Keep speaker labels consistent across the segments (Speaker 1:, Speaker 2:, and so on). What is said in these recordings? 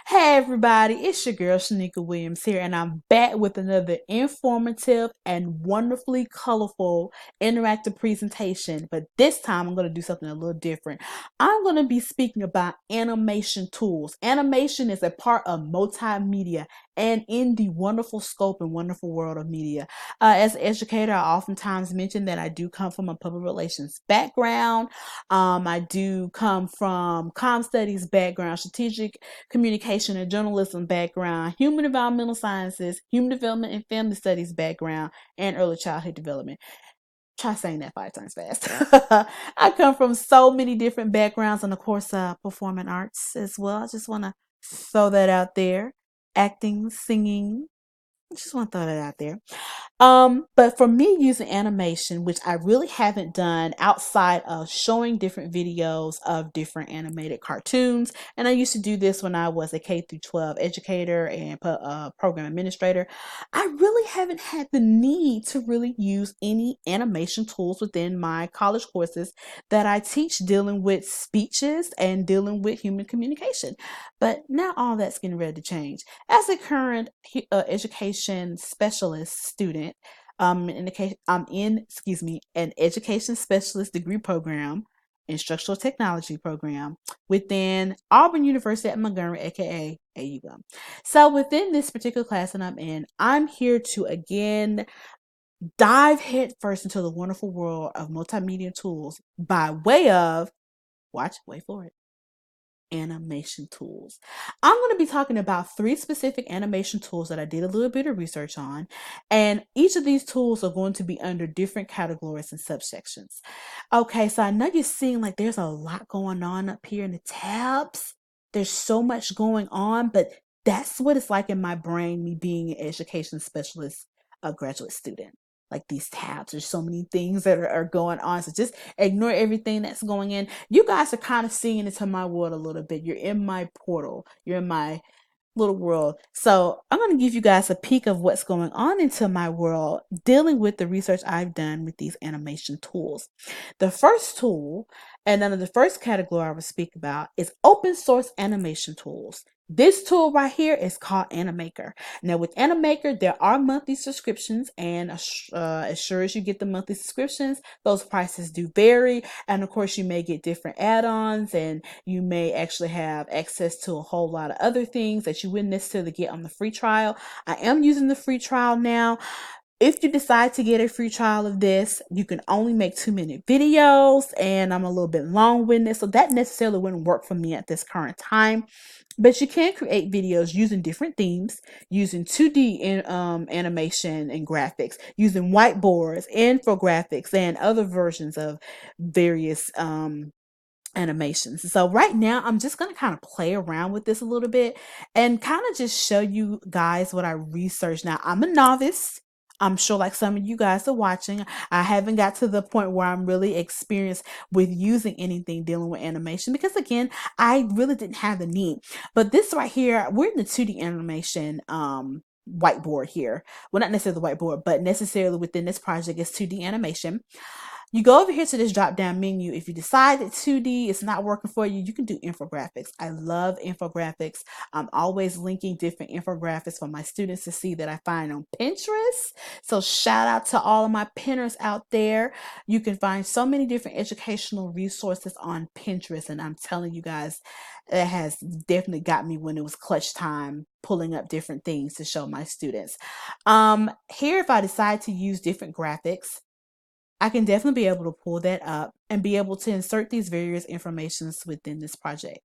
Speaker 1: Hey everybody, it's your girl Shanika Williams here, and I'm back with another informative and wonderfully colorful interactive presentation. But this time I'm going to do something a little different. I'm going to be speaking about animation tools. Animation is a part of multimedia and in the wonderful scope and wonderful world of media. As an educator, I oftentimes mention that I do come from a public relations background. I do come from comm studies background, strategic communication and journalism background, human environmental sciences, human development and family studies background, and early childhood development. Try saying that 5 times fast. I come from so many different backgrounds, and of course, performing arts as well. I just want to throw that out there. Acting, singing. I just want to throw that out there. But for me using animation, which I really haven't done outside of showing different videos of different animated cartoons, and I used to do this when I was a K through 12 educator and program administrator, I really haven't had the need to really use any animation tools within my college courses that I teach dealing with speeches and dealing with human communication. But now all that's getting ready to change. As a current education specialist student, I'm in, an education specialist degree program, instructional technology program within Auburn University at Montgomery, aka AUM. So within this particular class that I'm in, I'm here to again dive headfirst into the wonderful world of multimedia tools by way of, wait for it, animation tools. I'm going to be talking about 3 specific animation tools that I did a little bit of research on, and each of these tools are going to be under different categories and subsections. Okay, so I know you're seeing like there's a lot going on up here in the tabs. There's so much going on, but that's what it's like in my brain, me being an education specialist, a graduate student. Like these tabs, there's so many things that are going on. So just ignore everything that's going in. You guys are kind of seeing into my world a little bit. You're in my portal. You're in my little world. So I'm going to give you guys a peek of what's going on into my world dealing with the research I've done with these animation tools. The first tool, and under the first category I will speak about, is open source animation tools. This tool right here is called Animaker. Now with Animaker, there are monthly subscriptions, and as sure as you get the monthly subscriptions, those prices do vary. And of course, you may get different add-ons, and you may actually have access to a whole lot of other things that you wouldn't necessarily get on the free trial. I am using the free trial now. If you decide to get a free trial of this, you can only make 2-minute videos, and I'm a little bit long-winded, so that necessarily wouldn't work for me at this current time. But you can create videos using different themes, using 2D animation and graphics, using whiteboards, infographics, and other versions of various animations. So right now I'm just going to kind of play around with this a little bit and kind of just show you guys what I researched. Now I'm a novice. I'm sure like some of you guys are watching, I haven't got to the point where I'm really experienced with using anything dealing with animation because again, I really didn't have the need. But this right here, we're in the 2D animation whiteboard here. Well, not necessarily the whiteboard, but necessarily within this project is 2D animation. You go over here to this drop down menu. If you decide that 2D is not working for you, you can do infographics. I love infographics. I'm always linking different infographics for my students to see that I find on Pinterest. So shout out to all of my pinners out there. You can find so many different educational resources on Pinterest. And I'm telling you guys, it has definitely got me when it was clutch time pulling up different things to show my students. Here, if I decide to use different graphics, I can definitely be able to pull that up and be able to insert these various informations within this project.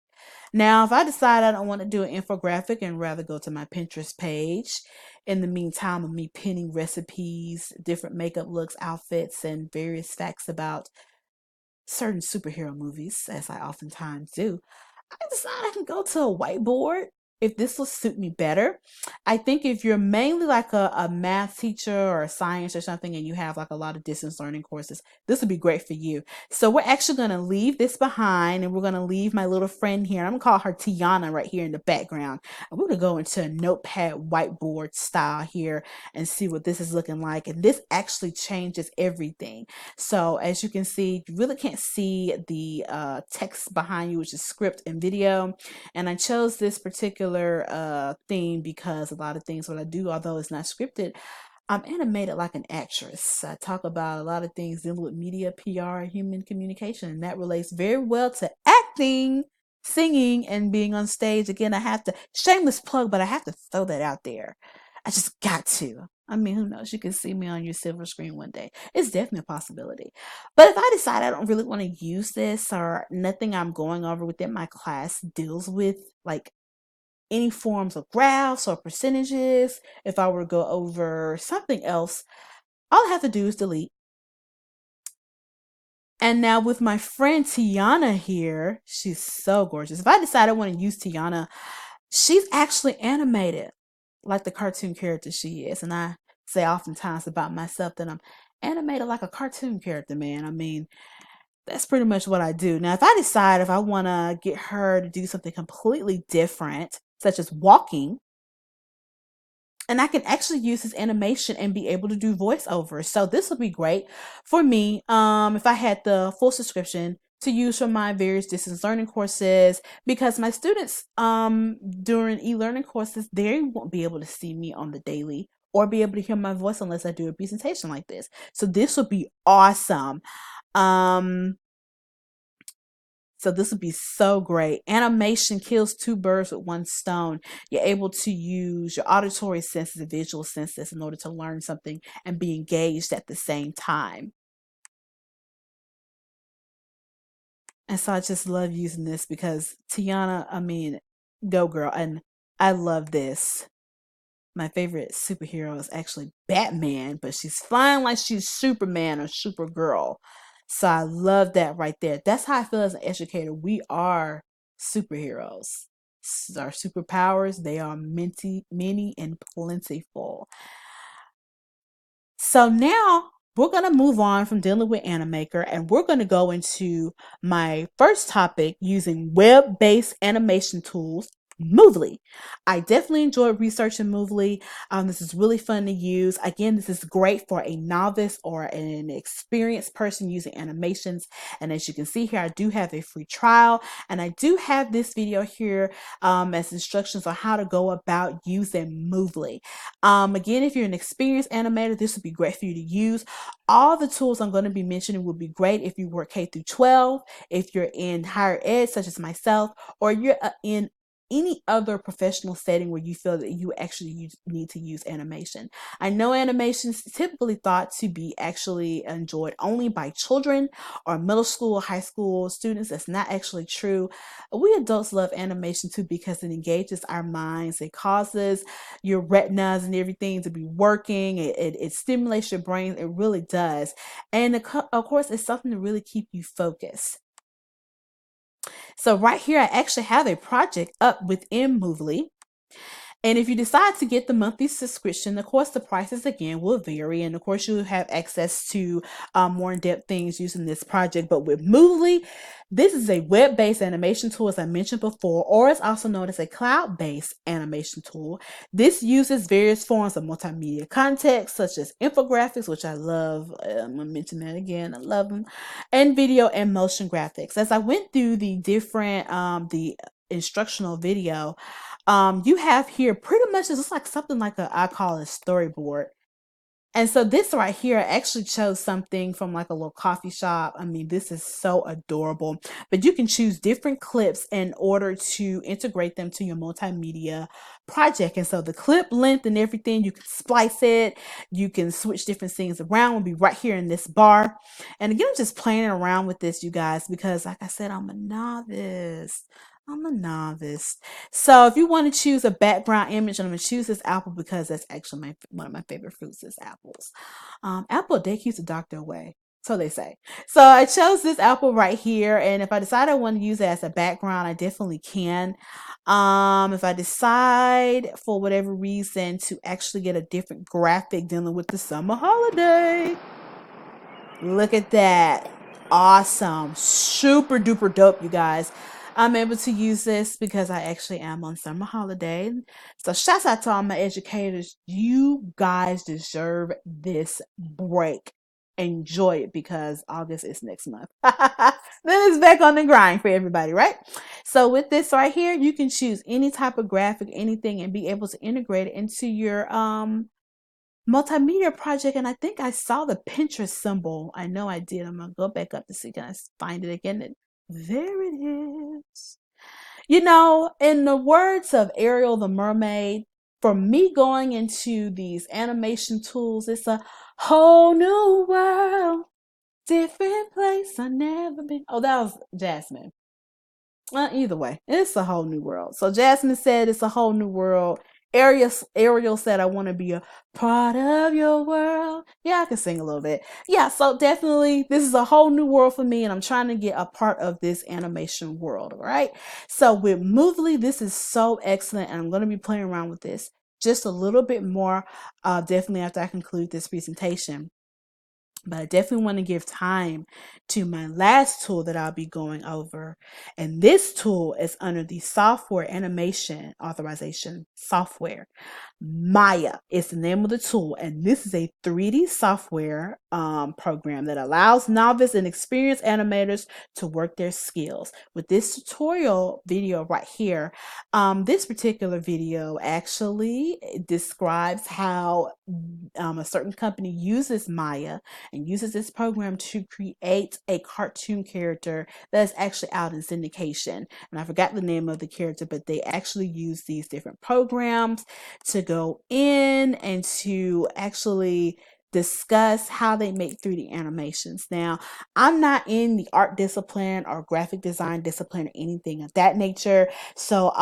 Speaker 1: Now, if I decide I don't want to do an infographic and rather go to my Pinterest page, in the meantime of me pinning recipes, different makeup looks, outfits, and various facts about certain superhero movies, as I oftentimes do, I decide I can go to a whiteboard if this will suit me better. I think if you're mainly like a math teacher or a science or something and you have like a lot of distance learning courses, this would be great for you. So we're actually going to leave this behind and we're going to leave my little friend here. I'm going to call her Tiana right here in the background. And we're going to go into a Notepad whiteboard style here and see what this is looking like. And this actually changes everything. So as you can see, you really can't see the text behind you, which is script and video. And I chose this particular particular theme because a lot of things what I do, although it's not scripted, I'm animated like an actress. I talk about a lot of things dealing with media, PR, and human communication, and that relates very well to acting, singing, and being on stage. Again, I have to, shameless plug, but I have to throw that out there. I just got to. I mean, who knows? You can see me on your silver screen one day. It's definitely a possibility. But if I decide I don't really want to use this or nothing I'm going over within my class deals with like any forms of graphs or percentages, if I were to go over something else, all I have to do is delete. And now with my friend Tiana here, she's so gorgeous. If I decide I want to use Tiana, she's actually animated like the cartoon character she is. And I say oftentimes about myself that I'm animated like a cartoon character, man. I mean, that's pretty much what I do. Now, if I decide if I want to get her to do something completely different, such as walking, and I can actually use this animation and be able to do voiceovers. So this would be great for me if I had the full subscription to use for my various distance learning courses, because my students during e-learning courses, they won't be able to see me on the daily or be able to hear my voice unless I do a presentation like this. So this would be awesome. So this would be so great. Animation kills two birds with one stone. You're able to use your auditory senses and visual senses in order to learn something and be engaged at the same time. And so I just love using this because Tiana, I mean, go girl. And I love this. My favorite superhero is actually Batman, but she's flying like she's Superman or Supergirl. So I love that right there. That's how I feel as an educator. We are superheroes. Our superpowers, they are many and plentiful. So now we're going to move on from dealing with Animaker and we're going to go into my first topic using web-based animation tools, Movely. I definitely enjoyed researching Movely. This is really fun to use. Again, this is great for a novice or an experienced person using animations. And as you can see here, I do have a free trial and I do have this video here as instructions on how to go about using Movely. Again, if you're an experienced animator, this would be great for you to use. All the tools I'm going to be mentioning would be great if you work K through 12, if you're in higher ed, such as myself, or you're in any other professional setting where you feel that you actually need to use animation. I know animation is typically thought to be actually enjoyed only by children or middle school, high school students. That's not actually true. We adults love animation too because it engages our minds. It causes your retinas and everything to be working. It stimulates your brain. It really does. And of course, it's something to really keep you focused. So right here, I actually have a project up within Movely. And if you decide to get the monthly subscription, of course, the prices again will vary. And of course, you'll have access to more in-depth things using this project. But with Movely, this is a web-based animation tool, as I mentioned before, or it's also known as a cloud-based animation tool. This uses various forms of multimedia content, such as infographics, which I love. I'm going to mention that again. I love them. And video and motion graphics. As I went through the different, the instructional video, you have here pretty much it's just like something like I call a storyboard. And so this right here, I actually chose something from like a little coffee shop. I mean, this is so adorable, but you can choose different clips in order to integrate them to your multimedia project. And so the clip length and everything, you can splice it. You can switch different things around. Will be right here in this bar. And again, I'm just playing around with this, you guys, because like I said, I'm a novice. I'm a novice. So if you want to choose a background image, I'm going to choose this apple because that's actually one of my favorite fruits is apples. Apple, they keep the doctor away. So they say. So I chose this apple right here. And if I decide I want to use it as a background, I definitely can. If I decide for whatever reason to actually get a different graphic dealing with the summer holiday, look at that. Awesome. Super duper dope, you guys. I'm able to use this because I actually am on summer holiday. So shouts out to all my educators. You guys deserve this break. enjoy it because August is next month. Then it's back on the grind for everybody, right? So with this right here, you can choose any type of graphic, anything, and be able to integrate it into your multimedia project. And I think I saw the Pinterest symbol. I know I did. I'm gonna go back up to see, can I find it again? And there it is. You know, in the words of Ariel the Mermaid, for me going into these animation tools, it's a whole new world, different place I've never been. Oh, that was Jasmine. Either way, it's a whole new world. So Jasmine said it's a whole new world. Ariel said I want to be a part of your world. Yeah, I can sing a little bit. Yeah, so definitely this is a whole new world for me, and I'm trying to get a part of this animation world. All right. So with Movely, this is so excellent, and I'm going to be playing around with this just a little bit more. Definitely after I conclude this presentation. But I definitely want to give time to my last tool that I'll be going over. And this tool is under the software animation authorization software. Maya is the name of the tool, and this is a 3D software program that allows novice and experienced animators to work their skills. With this tutorial video right here, this particular video actually describes how a certain company uses Maya and uses this program to create a cartoon character that's actually out in syndication. And I forgot the name of the character, but they actually use these different programs to go in and to actually discuss how they make 3D animations. Now, I'm not in the art discipline or graphic design discipline or anything of that nature. So,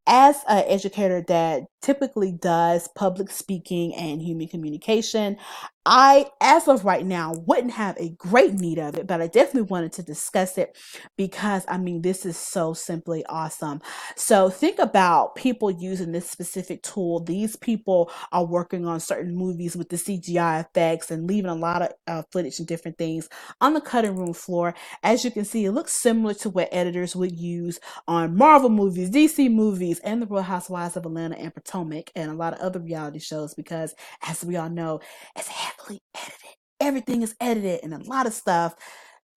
Speaker 1: as an educator that typically does public speaking and human communication, I, as of right now, wouldn't have a great need of it, but I definitely wanted to discuss it because I mean, this is so simply awesome. So think about people using this specific tool. These people are working on certain movies with the CGI effects and leaving a lot of footage and different things on the cutting room floor. As you can see, it looks similar to what editors would use on Marvel movies, DC movies, and the Real Housewives of Atlanta and Potomac, and a lot of other reality shows because, as we all know, it's heavily edited. Everything is edited, and a lot of stuff,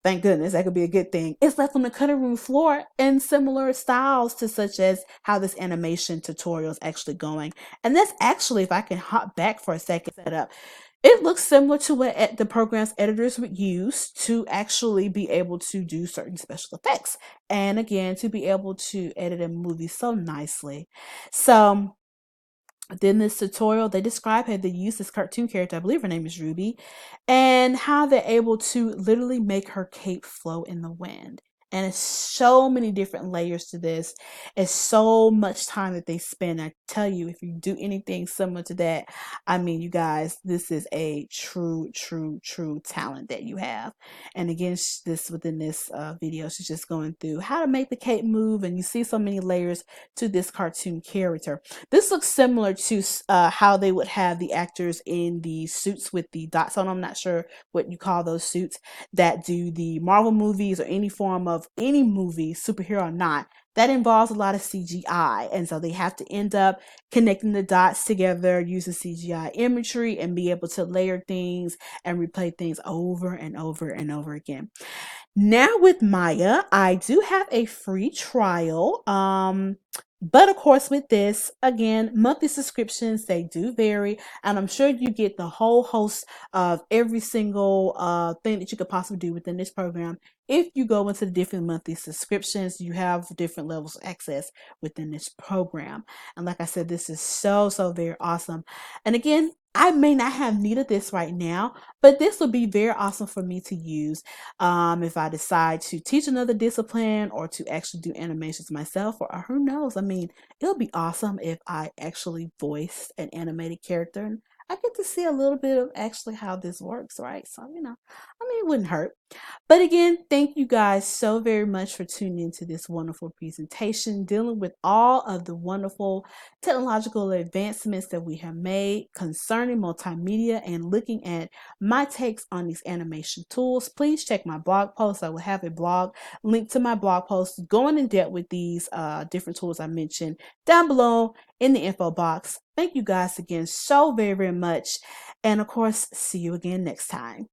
Speaker 1: thank goodness, that could be a good thing, it's left on the cutting room floor in similar styles to such as how this animation tutorial is actually going. And that's actually, if I can hop back for a second, set up, it looks similar to what the program's editors would use to actually be able to do certain special effects. And again, to be able to edit a movie so nicely. So then this tutorial, they describe how they use this cartoon character, I believe her name is Ruby, and how they're able to literally make her cape flow in the wind. And it's so many different layers to this. It's so much time that they spend. I tell you, if you do anything similar to that, I mean, you guys, this is a true talent that you have. And again, this within this video, she's just going through how to make the cape move, and you see so many layers to this cartoon character. This looks similar to how they would have the actors in the suits with the dots on them. I'm not sure what you call those suits that do the Marvel movies or any form of any movie, superhero or not, that involves a lot of CGI. And so they have to end up connecting the dots together using CGI imagery and be able to layer things and replay things over and over and over again. Now with Maya, I do have a free trial. But of course, with this, again, monthly subscriptions, they do vary. And I'm sure you get the whole host of every single thing that you could possibly do within this program. If you go into the different monthly subscriptions, you have different levels of access within this program. And like I said, this is so very awesome. And again, I may not have need of this right now, but this will be very awesome for me to use if I decide to teach another discipline or to actually do animations myself, or who knows, I mean, it'll be awesome if I actually voice an animated character and I get to see a little bit of actually how this works, right? So, you know, I mean, it wouldn't hurt. But again, thank you guys so very much for tuning into this wonderful presentation, dealing with all of the wonderful technological advancements that we have made concerning multimedia and looking at my takes on these animation tools. Please check my blog post. I will have a blog link to my blog post going in depth with these different tools I mentioned down below in the info box. Thank you guys again so very much. And of course, see you again next time.